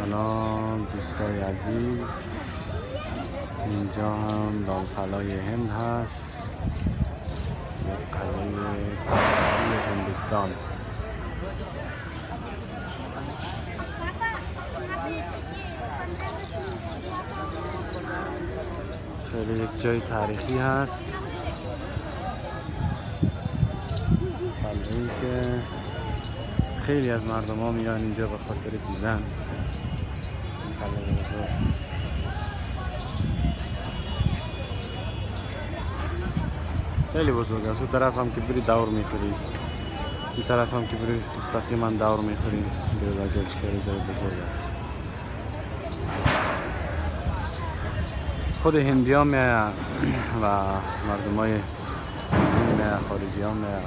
سلام دوستای عزیز، اینجا هم لالفلای هند هست، یک قلعه تاریخی هندوستان. خیلی یک جای تاریخی هست، قلعه‌ای که خیلی از مردم ها میان اینجا به خاطر دیدن این قلعه بزرگ. خیلی بزرگ است. اون طرف هم که بری دور میخوری، این طرف هم که بری مستقیما دور میخوری. خیلی جای بزرگ است. خود هندی ها میاین و مردم های میاین، خارجی ها میاین.